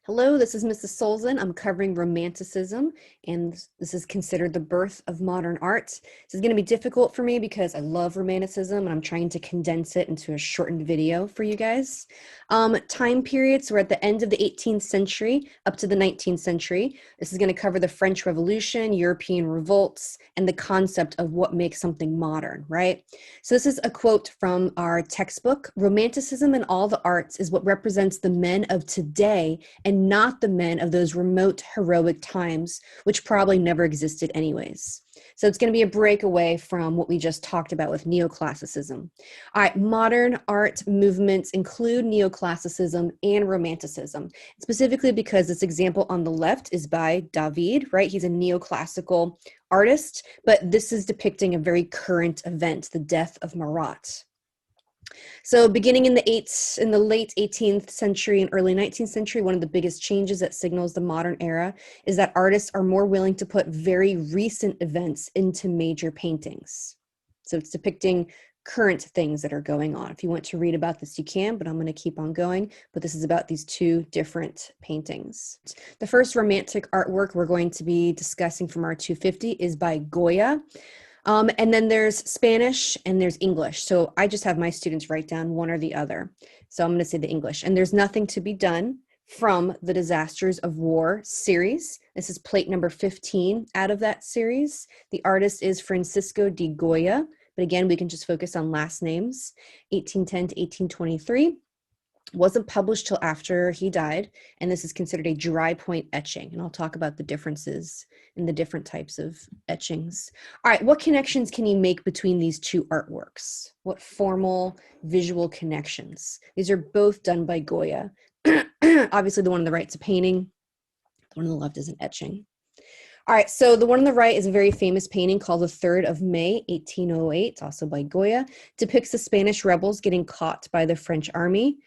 Hello, this is Mrs. Solzin. I'm covering Romanticism, and this is considered the birth of modern art. This is going to be difficult for me because I love Romanticism, and I'm trying to condense it into a shortened video for you guys. Time periods, we're at the end of the 18th century up to the 19th century. This is going to cover the French Revolution, European revolts, and the concept of what makes something modern, right? So this is a quote from our textbook. Romanticism in all the arts is what represents the men of today and not the men of those remote heroic times, which probably never existed anyways. So it's going to be a break away from what we just talked about with neoclassicism. All right, modern art movements include neoclassicism and romanticism, specifically because this example on the left is by David, right? He's a neoclassical artist, but this is depicting a very current event, the death of Marat. So beginning in the late 18th century and early 19th century, one of the biggest changes that signals the modern era is that artists are more willing to put very recent events into major paintings. So it's depicting current things that are going on. If you want to read about this, you can, but I'm going to keep on going. But this is about these two different paintings. The first romantic artwork we're going to be discussing from our 250 is by Goya. And then there's Spanish and there's English. So I just have my students write down one or the other. So I'm going to say the English. And there's nothing to be done from the Disasters of War series. This is plate number 15 out of that series. The artist is Francisco de Goya. But again, we can just focus on last names. 1810 to 1823. Wasn't published till after he died, and this is considered a dry point etching, and I'll talk about the differences in the different types of etchings. All right, what connections can you make between these two artworks? What formal visual connections? These are both done by Goya. Obviously, the one on the right is a painting. The one on the left is an etching. All right, so the one on the right is a very famous painting called The 3rd of May, 1808, also by Goya. Depicts the Spanish rebels getting caught by the French army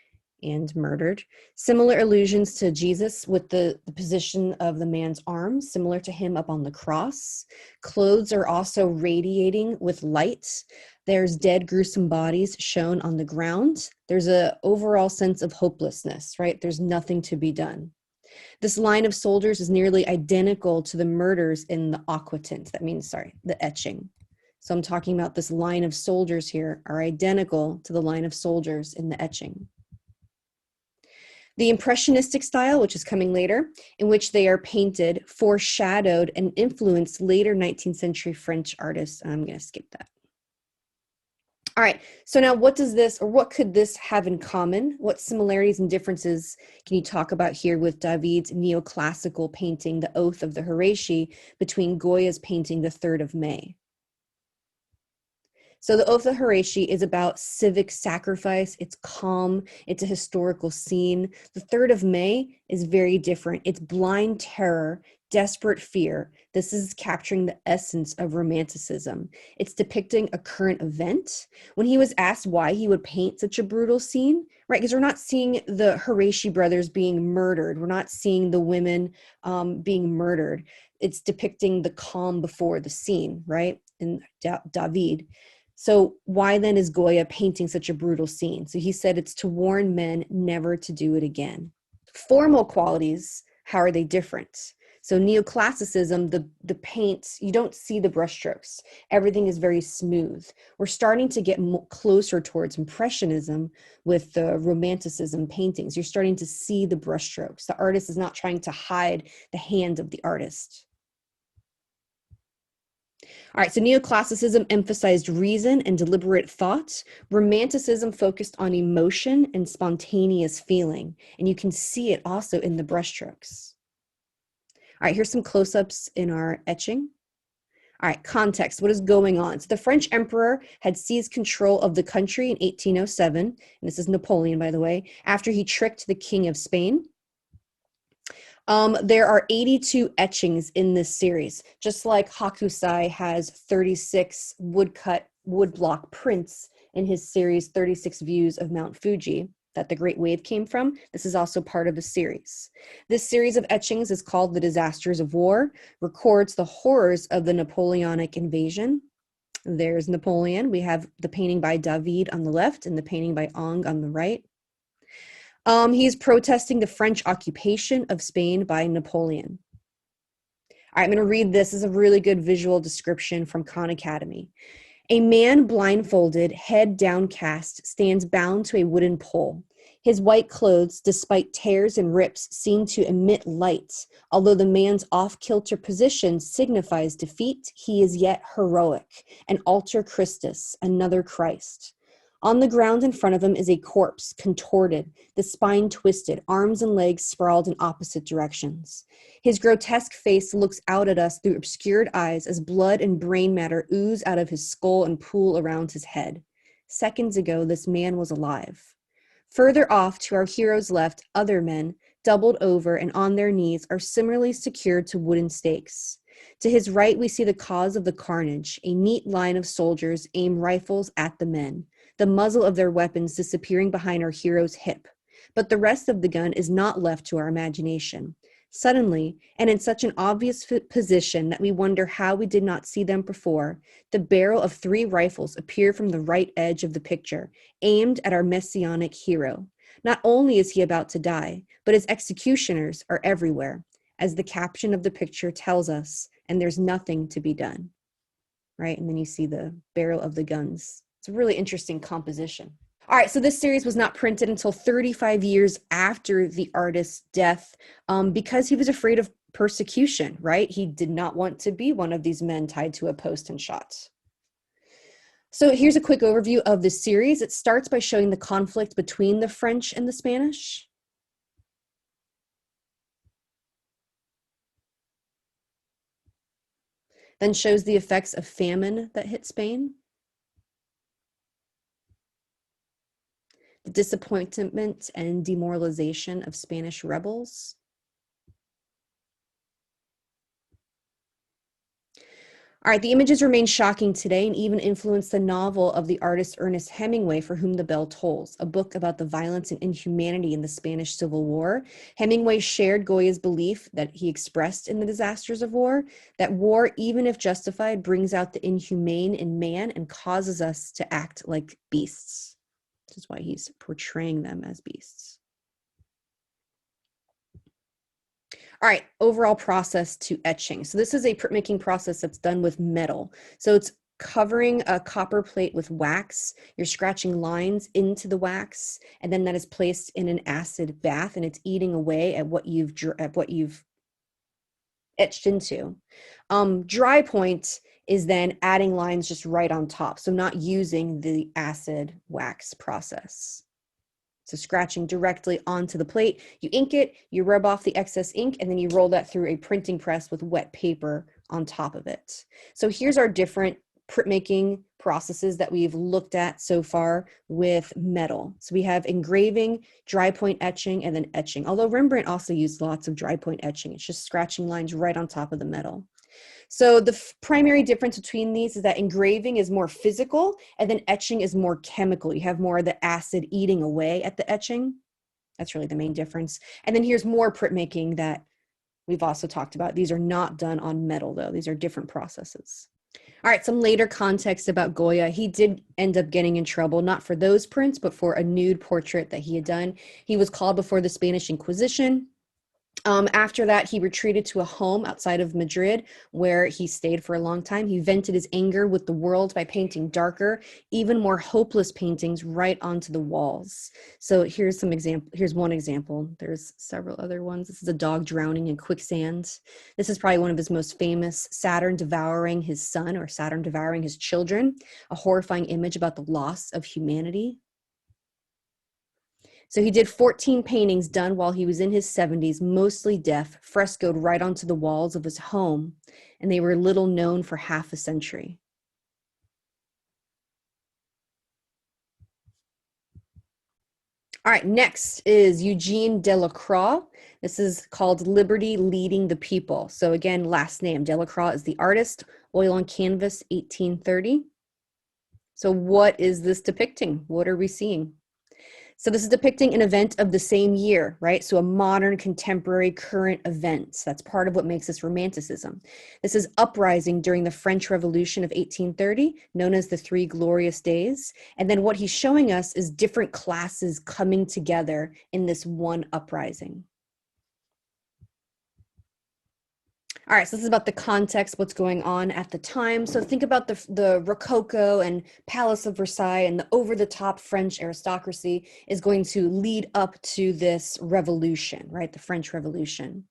and murdered. Similar allusions to Jesus with the position of the man's arms, similar to him up on the cross. Clothes are also radiating with light. There's dead, gruesome bodies shown on the ground. There's an overall sense of hopelessness, right? There's nothing to be done. This line of soldiers is nearly identical to the murders in the aquatint. That means, the etching. So I'm talking about this line of soldiers here are identical to the line of soldiers in the etching. The Impressionistic style, which is coming later, in which they are painted, foreshadowed and influenced later 19th century French artists. I'm going to skip that. All right, so now what could this have in common? What similarities and differences can you talk about here with David's neoclassical painting, The Oath of the Horatii, between Goya's painting, The 3rd of May? So the Oath of Horatii is about civic sacrifice. It's calm. It's a historical scene. The 3rd of May is very different. It's blind terror, desperate fear. This is capturing the essence of Romanticism. It's depicting a current event. When he was asked why he would paint such a brutal scene, right? Because we're not seeing the Horatii brothers being murdered. We're not seeing the women being murdered. It's depicting the calm before the scene, right? In David. So why then is Goya painting such a brutal scene? So he said it's to warn men never to do it again. Formal qualities, how are they different? So neoclassicism, the paint, you don't see the brushstrokes. Everything is very smooth. We're starting to get closer towards Impressionism with the Romanticism paintings. You're starting to see the brushstrokes. The artist is not trying to hide the hand of the artist. All right, so neoclassicism emphasized reason and deliberate thought. Romanticism focused on emotion and spontaneous feeling, and you can see it also in the brushstrokes. All right, here's some close-ups in our etching. All right, context, what is going on? So the French emperor had seized control of the country in 1807, and this is Napoleon, by the way, after he tricked the king of Spain. There are 82 etchings in this series, just like Hokusai has 36 woodblock prints in his series 36 Views of Mount Fuji that the Great Wave came from. This is also part of the series. This series of etchings is called The Disasters of War, records the horrors of the Napoleonic invasion. There's Napoleon. We have the painting by David on the left and the painting by Ong on the right. He's protesting the French occupation of Spain by Napoleon. All right, I'm going to read this. This is a really good visual description from Khan Academy. A man blindfolded, head downcast, stands bound to a wooden pole. His white clothes, despite tears and rips, seem to emit light. Although the man's off-kilter position signifies defeat, he is yet heroic, an alter Christus, another Christ. On the ground in front of him is a corpse, contorted, the spine twisted, arms and legs sprawled in opposite directions. His grotesque face looks out at us through obscured eyes as blood and brain matter ooze out of his skull and pool around his head. Seconds ago, this man was alive. Further off, to our hero's left, other men, doubled over and on their knees, are similarly secured to wooden stakes. To his right, we see the cause of the carnage. A neat line of soldiers aim rifles at the men, the muzzle of their weapons disappearing behind our hero's hip. But the rest of the gun is not left to our imagination. Suddenly, and in such an obvious position that we wonder how we did not see them before, the barrel of 3 rifles appear from the right edge of the picture, aimed at our messianic hero. Not only is he about to die, but his executioners are everywhere, as the caption of the picture tells us, and there's nothing to be done. Right? And then you see the barrel of the guns. It's a really interesting composition. All right, so this series was not printed until 35 years after the artist's death because he was afraid of persecution, right? He did not want to be one of these men tied to a post and shot. So here's a quick overview of the series. It starts by showing the conflict between the French and the Spanish. Then shows the effects of famine that hit Spain. The disappointment and demoralization of Spanish rebels. All right, the images remain shocking today and even influence the novel of the artist Ernest Hemingway, For Whom the Bell Tolls, a book about the violence and inhumanity in the Spanish Civil War. Hemingway shared Goya's belief that he expressed in The Disasters of War, that war, even if justified, brings out the inhumane in man and causes us to act like beasts. This is why he's portraying them as beasts. All right, overall process to etching. So this is a printmaking process that's done with metal. So it's covering a copper plate with wax. You're scratching lines into the wax, and then that is placed in an acid bath, and it's eating away at what you've etched into. Dry point is then adding lines just right on top, so not using the acid wax process. So scratching directly onto the plate, you ink it, you rub off the excess ink, and then you roll that through a printing press with wet paper on top of it. So here's our different printmaking processes that we've looked at so far with metal. So we have engraving, dry point etching, and then etching. Although Rembrandt also used lots of dry point etching. It's just scratching lines right on top of the metal. So the primary difference between these is that engraving is more physical and then etching is more chemical. You have more of the acid eating away at the etching. That's really the main difference. And then here's more printmaking that we've also talked about. These are not done on metal though. These are different processes. All right, some later context about Goya. He did end up getting in trouble, not for those prints, but for a nude portrait that he had done. He was called before the Spanish Inquisition. After that, he retreated to a home outside of Madrid where he stayed for a long time. He vented his anger with the world by painting darker, even more hopeless paintings right onto the walls. So here's one example. There's several other ones. This is a dog drowning in quicksand. This is probably one of his most famous, Saturn devouring his son or Saturn devouring his children, a horrifying image about the loss of humanity. So he did 14 paintings done while he was in his 70s, mostly deaf, frescoed right onto the walls of his home, and they were little known for half a century. All right, next is Eugene Delacroix. This is called Liberty Leading the People. So again, last name, Delacroix is the artist, oil on canvas, 1830. So what is this depicting? What are we seeing? So this is depicting an event of the same year, right? So a modern, contemporary, current event. That's part of what makes this Romanticism. This is uprising during the French Revolution of 1830, known as the Three Glorious Days. And then what he's showing us is different classes coming together in this one uprising. All right, so this is about the context, what's going on at the time. So think about the Rococo and Palace of Versailles, and the over-the-top French aristocracy is going to lead up to this revolution, right? The French Revolution.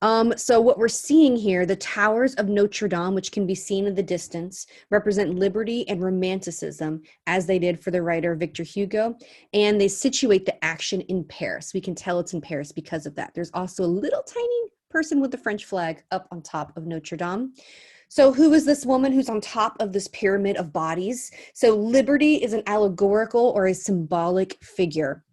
So what we're seeing here, the towers of Notre Dame, which can be seen in the distance, represent liberty and romanticism, as they did for the writer Victor Hugo, and they situate the action in Paris. We can tell it's in Paris because of that. There's also a little tiny person with the French flag up on top of Notre Dame. So who is this woman who's on top of this pyramid of bodies? So liberty is an allegorical or a symbolic figure.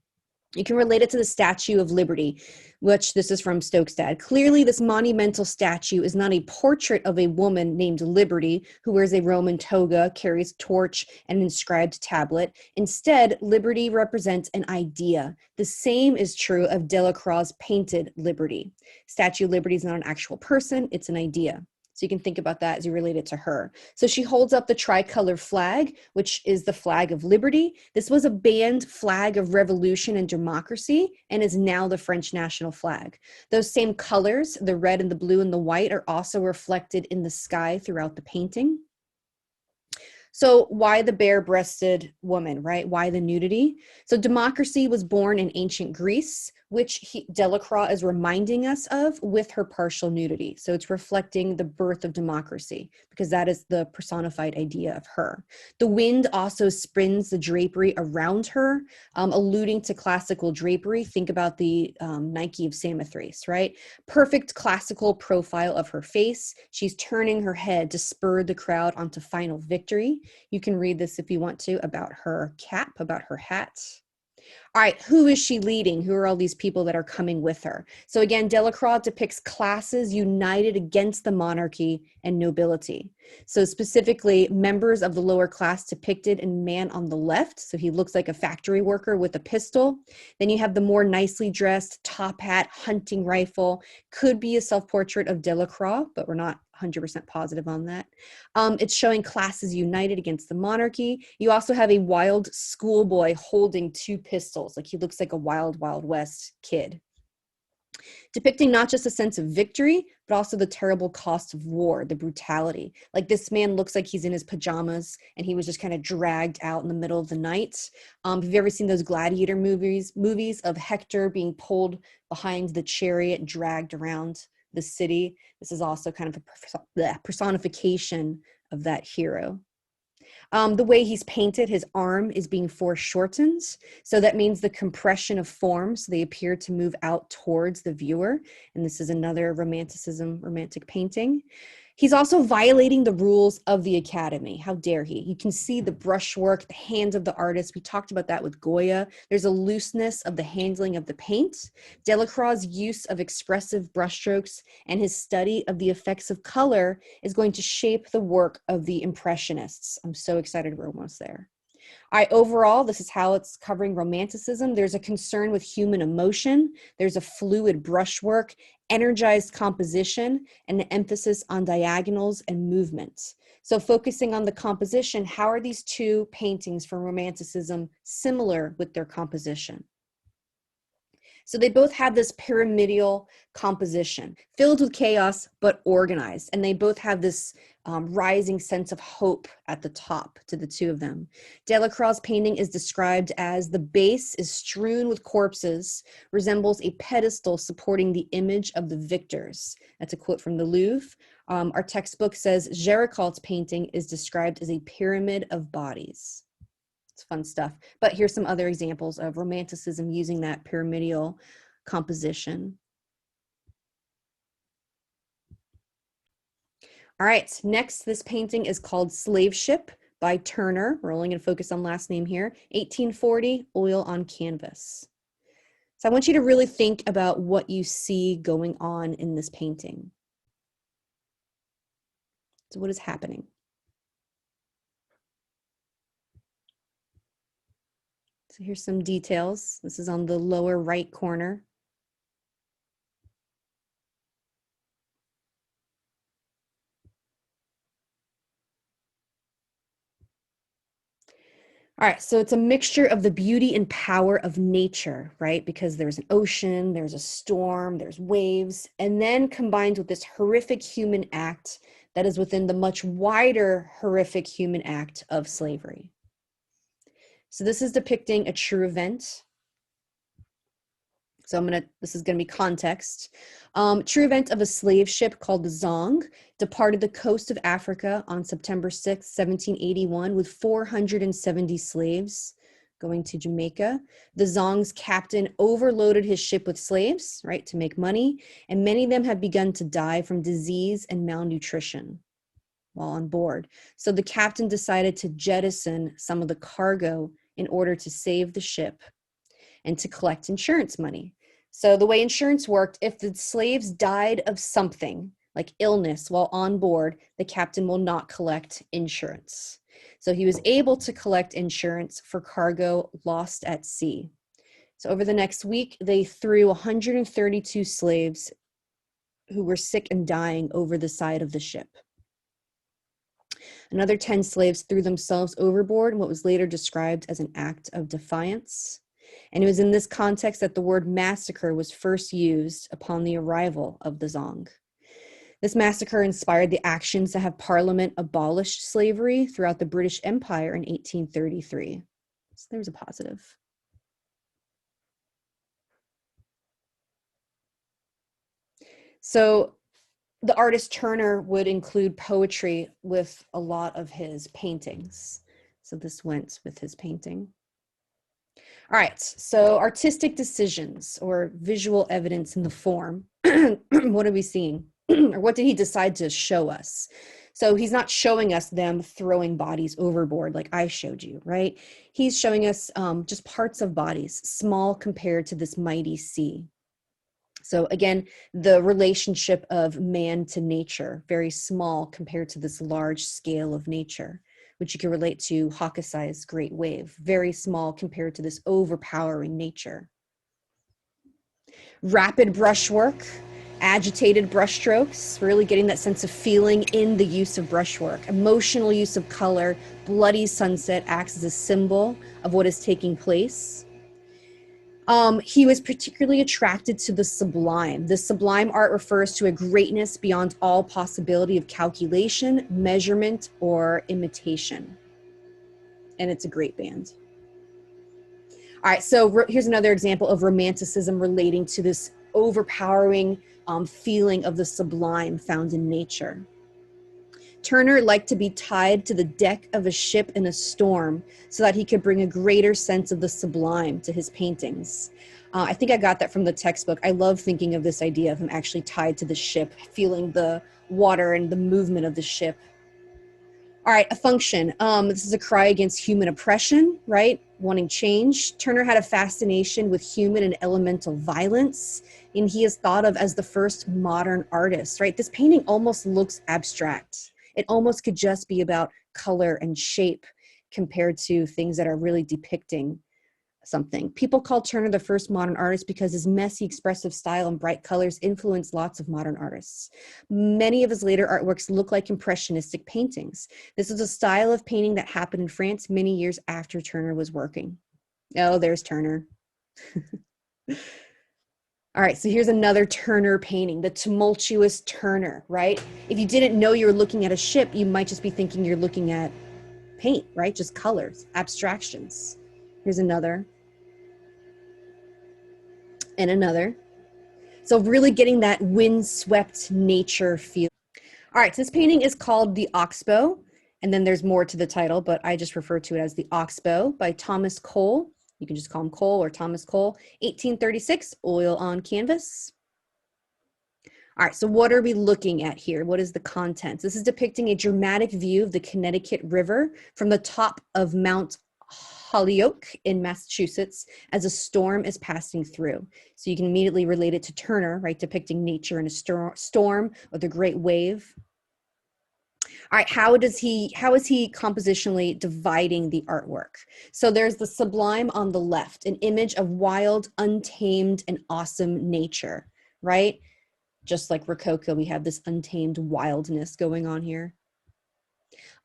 You can relate it to the Statue of Liberty, which this is from Stokestad. Clearly, this monumental statue is not a portrait of a woman named Liberty who wears a Roman toga, carries a torch, and an inscribed tablet. Instead, Liberty represents an idea. The same is true of Delacroix's painted Liberty. Statue of Liberty is not an actual person, it's an idea. So you can think about that as you relate it to her. So she holds up the tricolor flag, which is the flag of liberty. This was a banned flag of revolution and democracy and is now the French national flag. Those same colors, the red and the blue and the white, are also reflected in the sky throughout the painting. So why the bare-breasted woman, right? Why the nudity? So democracy was born in ancient Greece, which Delacroix is reminding us of with her partial nudity. So it's reflecting the birth of democracy because that is the personified idea of her. The wind also spins the drapery around her, alluding to classical drapery. Think about the Nike of Samothrace, right? Perfect classical profile of her face. She's turning her head to spur the crowd onto final victory. You can read this if you want to about her cap, about her hat. All right, who is she leading? Who are all these people that are coming with her? So again, Delacroix depicts classes united against the monarchy and nobility. So specifically, members of the lower class depicted in man on the left. So he looks like a factory worker with a pistol. Then you have the more nicely dressed top hat, hunting rifle. Could be a self-portrait of Delacroix, but we're not 100% positive on that. It's showing classes united against the monarchy. You also have a wild schoolboy holding two pistols. Like he looks like a wild, Wild West kid. Depicting not just a sense of victory, but also the terrible cost of war, the brutality. Like this man looks like he's in his pajamas and he was just kind of dragged out in the middle of the night. Have you ever seen those gladiator movies of Hector being pulled behind the chariot, dragged around the city? This is also kind of a personification of that hero. The way he's painted, his arm is being foreshortened. So that means the compression of forms. So they appear to move out towards the viewer. And this is another romantic painting. He's also violating the rules of the Academy. How dare he? You can see the brushwork, the hands of the artist. We talked about that with Goya. There's a looseness of the handling of the paint. Delacroix's use of expressive brushstrokes and his study of the effects of color is going to shape the work of the Impressionists. I'm so excited we're almost there. Overall, this is how it's covering Romanticism. There's a concern with human emotion. There's a fluid brushwork, energized composition, and an emphasis on diagonals and movements. So focusing on the composition, how are these two paintings from Romanticism similar with their composition? So they both have this pyramidal composition, filled with chaos, but organized. And they both have this rising sense of hope at the top to the two of them. Delacroix's painting is described as the base is strewn with corpses, resembles a pedestal supporting the image of the victors. That's a quote from the Louvre. Our textbook says Géricault's painting is described as a pyramid of bodies. It's fun stuff. But here's some other examples of Romanticism using that pyramidal composition. All right, next, this painting is called Slave Ship by Turner. We're only going to focus on last name here. 1840, oil on canvas. So I want you to really think about what you see going on in this painting. So what is happening? So here's some details. This is on the lower right corner. All right, so it's a mixture of the beauty and power of nature, right? Because there's an ocean, there's a storm, there's waves, and then combined with this horrific human act that is within the much wider horrific human act of slavery. So this is depicting a true event. So this is gonna be context. True event of a slave ship called the Zong departed the coast of Africa on September 6, 1781 with 470 slaves going to Jamaica. The Zong's captain overloaded his ship with slaves, right, to make money, and many of them have begun to die from disease and malnutrition while on board. So the captain decided to jettison some of the cargo in order to save the ship and to collect insurance money. So the way insurance worked, if the slaves died of something like illness while on board, the captain will not collect insurance. So he was able to collect insurance for cargo lost at sea. So over the next week, they threw 132 slaves who were sick and dying over the side of the ship. Another 10 slaves threw themselves overboard in what was later described as an act of defiance. And it was in this context that the word massacre was first used upon the arrival of the Zong. This massacre inspired the actions to have Parliament abolish slavery throughout the British Empire in 1833. So there's a positive. So the artist Turner would include poetry with a lot of his paintings. So this went with his painting. All right, so artistic decisions or visual evidence in the form. What are we seeing? Or what did he decide to show us? So he's not showing us them throwing bodies overboard like I showed you, right? He's showing us just parts of bodies, small compared to this mighty sea. So again, the relationship of man to nature, very small compared to this large scale of nature, which you can relate to Hokusai's Great Wave, very small compared to this overpowering nature. Rapid brushwork, agitated brushstrokes, really getting that sense of feeling in the use of brushwork. Emotional use of color, bloody sunset acts as a symbol of what is taking place. He was particularly attracted to the sublime. The sublime art refers to a greatness beyond all possibility of calculation, measurement, or imitation. And it's a great band. All right, so here's another example of Romanticism relating to this overpowering feeling of the sublime found in nature. Turner liked to be tied to the deck of a ship in a storm so that he could bring a greater sense of the sublime to his paintings. I think I got that from the textbook. I love thinking of this idea of him actually tied to the ship, feeling the water and the movement of the ship. All right, a function. This is a cry against human oppression, right? Wanting change. Turner had a fascination with human and elemental violence, and he is thought of as the first modern artist, right? This painting almost looks abstract. It almost could just be about color and shape compared to things that are really depicting something. People call Turner the first modern artist because his messy, expressive style and bright colors influenced lots of modern artists. Many of his later artworks look like impressionistic paintings. This is a style of painting that happened in France many years after Turner was working. Oh, there's Turner. All right, so here's another Turner painting, the tumultuous Turner, right? If you didn't know you were looking at a ship, you might just be thinking you're looking at paint, right? Just colors, abstractions. Here's another. And another. So really getting that windswept nature feel. All right, so this painting is called The Oxbow, and then there's more to the title, but I just refer to it as The Oxbow by Thomas Cole. You can just call him Cole or Thomas Cole. 1836, oil on canvas. All right, so what are we looking at here? What is the contents? This is depicting a dramatic view of the Connecticut River from the top of Mount Holyoke in Massachusetts as a storm is passing through. So you can immediately relate it to Turner, right? Depicting nature in a storm or the great wave. All right, how is he compositionally dividing the artwork? So there's the sublime on the left, an image of wild, untamed, and awesome nature, right? Just like Rococo, we have this untamed wildness going on here.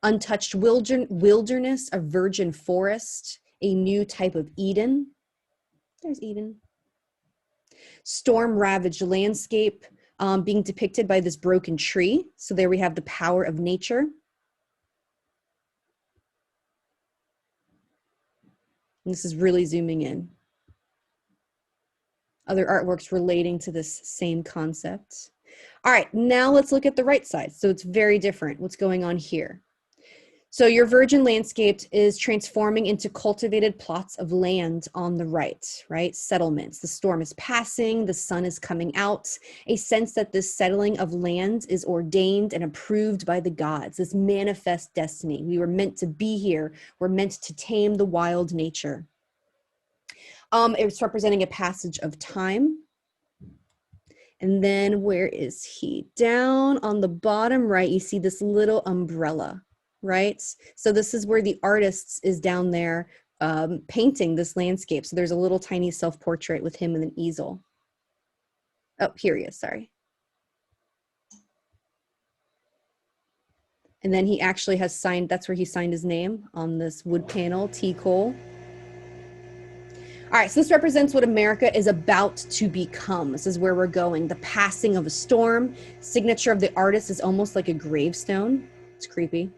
Untouched wilderness, a virgin forest, a new type of Eden. There's Eden. Storm-ravaged landscape being depicted by this broken tree. So there we have the power of nature. And this is really zooming in. Other artworks relating to this same concept. All right, now let's look at the right side. So it's very different. What's going on here? So your virgin landscape is transforming into cultivated plots of land on the right? Settlements. The storm is passing, the sun is coming out, a sense that this settling of land is ordained and approved by the gods, this manifest destiny. We were meant to be here. We're meant to tame the wild nature. It's representing a passage of time. And then where is he? Down on the bottom right, you see this little umbrella, right? So this is where the artist is down there painting this landscape. So there's a little tiny self-portrait with him with an easel. Oh, here he is, sorry. And then he actually has signed, that's where he signed his name on this wood panel, T. Cole. All right, so this represents what America is about to become. This is where we're going. The passing of a storm. Signature of the artist is almost like a gravestone. It's creepy.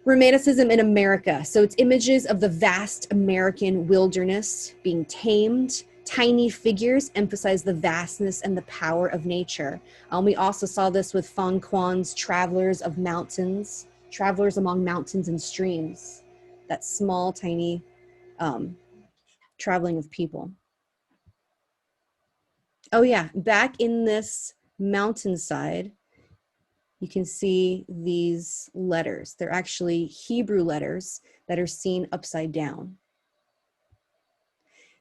Romanticism in America. So it's images of the vast American wilderness being tamed. Tiny figures emphasize the vastness and the power of nature. We also saw this with Fan Quan's Travelers of Mountains, Travelers Among Mountains and Streams. That small, tiny traveling of people. Oh yeah, back in this mountainside, you can see these letters. They're actually Hebrew letters that are seen upside down.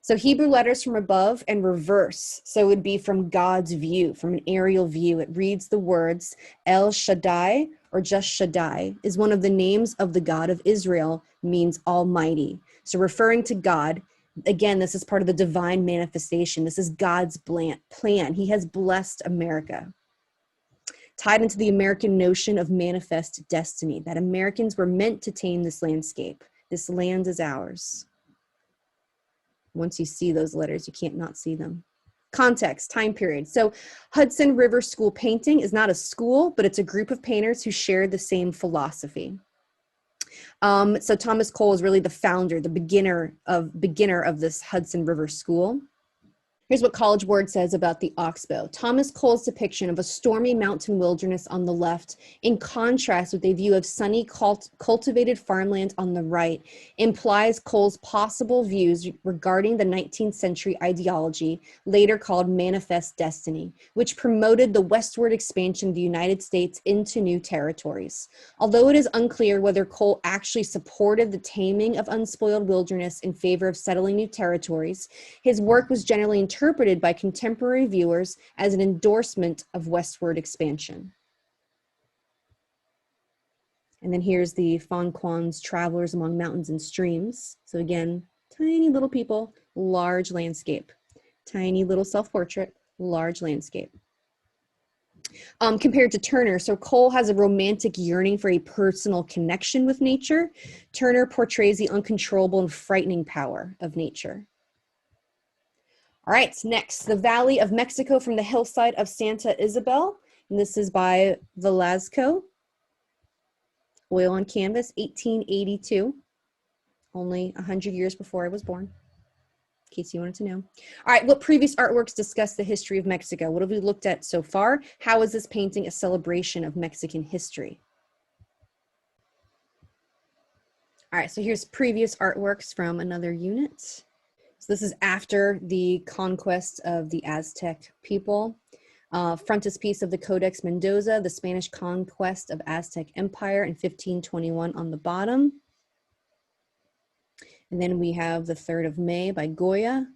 So Hebrew letters from above and reverse. So it would be from God's view, from an aerial view. It reads the words El Shaddai, or just Shaddai, is one of the names of the God of Israel, means Almighty. So referring to God, again, this is part of the divine manifestation. This is God's plan. He has blessed America. Tied into the American notion of manifest destiny, that Americans were meant to tame this landscape. This land is ours. Once you see those letters, you can't not see them. Context, time period. So Hudson River School painting is not a school, but it's a group of painters who shared the same philosophy. So Thomas Cole is really the founder, the beginner of this Hudson River School. Here's what College Board says about the Oxbow. Thomas Cole's depiction of a stormy mountain wilderness on the left, in contrast with a view of sunny cultivated farmland on the right, implies Cole's possible views regarding the 19th century ideology, later called manifest destiny, which promoted the westward expansion of the United States into new territories. Although it is unclear whether Cole actually supported the taming of unspoiled wilderness in favor of settling new territories, his work was generally interpreted by contemporary viewers as an endorsement of westward expansion. And then here's the Fan Quan's Travelers Among Mountains and Streams. So again, tiny little people, large landscape. Tiny little self-portrait, large landscape. Compared to Turner, so Cole has a romantic yearning for a personal connection with nature. Turner portrays the uncontrollable and frightening power of nature. All right, next, The Valley of Mexico from the Hillside of Santa Isabel. And this is by Velasco. Oil on canvas, 1882. Only 100 years before I was born, in case you wanted to know. All right, what previous artworks discuss the history of Mexico? What have we looked at so far? How is this painting a celebration of Mexican history? All right, so here's previous artworks from another unit. So this is after the conquest of the Aztec people. Frontispiece of the Codex Mendoza, the Spanish conquest of Aztec Empire in 1521 on the bottom. And then we have the 3rd of May by Goya,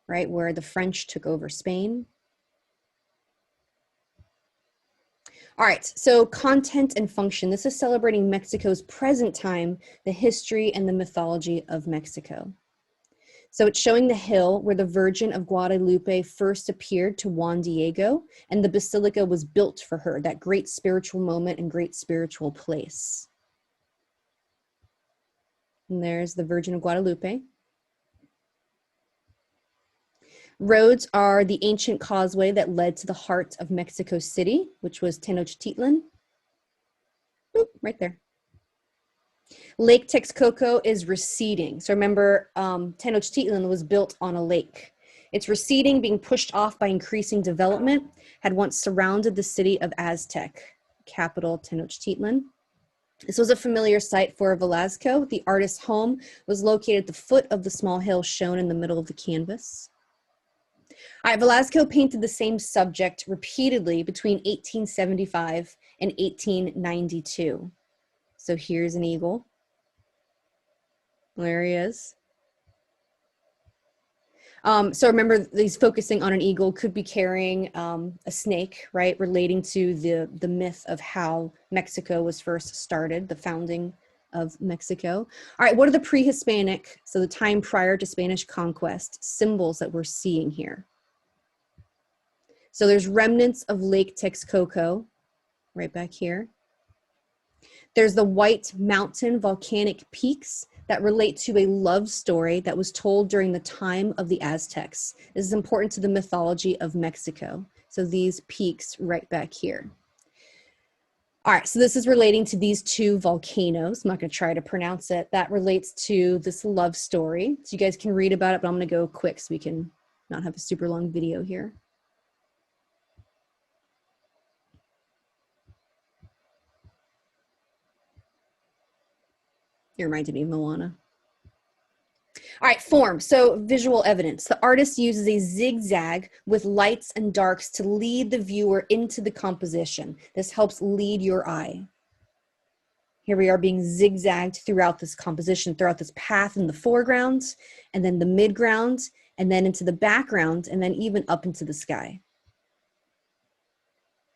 right, where the French took over Spain. All right, so content and function. This is celebrating Mexico's present time, the history and the mythology of Mexico. So it's showing the hill where the Virgin of Guadalupe first appeared to Juan Diego, and the basilica was built for her, that great spiritual moment and great spiritual place. And there's the Virgin of Guadalupe. Roads are the ancient causeway that led to the heart of Mexico City, which was Tenochtitlan. Boop, right there. Lake Texcoco is receding. So remember, Tenochtitlan was built on a lake. It's receding, being pushed off by increasing development, had once surrounded the city of Aztec, capital Tenochtitlan. This was a familiar site for Velasco. The artist's home was located at the foot of the small hill shown in the middle of the canvas. All right, Velasco painted the same subject repeatedly between 1875 and 1892. So here's an eagle. There he is. So remember, he's focusing on an eagle, could be carrying a snake, right? Relating to the myth of how Mexico was first started, the founding of Mexico. All right, what are the pre-Hispanic, so the time prior to Spanish conquest, symbols that we're seeing here? So there's remnants of Lake Texcoco, right back here. There's the White Mountain volcanic peaks that relate to a love story that was told during the time of the Aztecs. This is important to the mythology of Mexico. So these peaks right back here. All right, so this is relating to these two volcanoes. I'm not going to try to pronounce it. That relates to this love story. So you guys can read about it, but I'm going to go quick so we can not have a super long video here. It reminded me of Moana. All right, form. So visual evidence. The artist uses a zigzag with lights and darks to lead the viewer into the composition. This helps lead your eye. Here we are being zigzagged throughout this composition, throughout this path in the foreground, and then the midground, and then into the background, and then even up into the sky.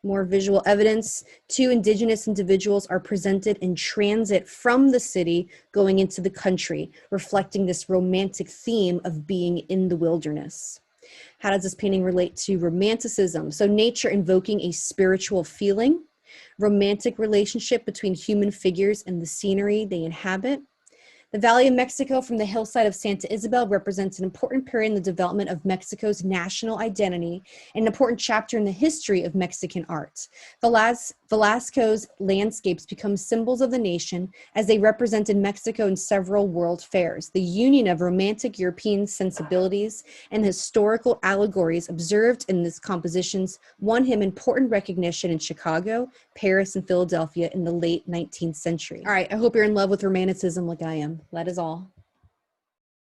More visual evidence. Two indigenous individuals are presented in transit from the city going into the country, reflecting this romantic theme of being in the wilderness. How does this painting relate to Romanticism? So nature invoking a spiritual feeling, romantic relationship between human figures and the scenery they inhabit. The Valley of Mexico from the hillside of Santa Isabel represents an important period in the development of Mexico's national identity and an important chapter in the history of Mexican art. Velasco's landscapes become symbols of the nation as they represented Mexico in several world fairs. The union of romantic European sensibilities and historical allegories observed in these compositions won him important recognition in Chicago, Paris, and Philadelphia in the late 19th century. All right, I hope you're in love with Romanticism like I am. That is all.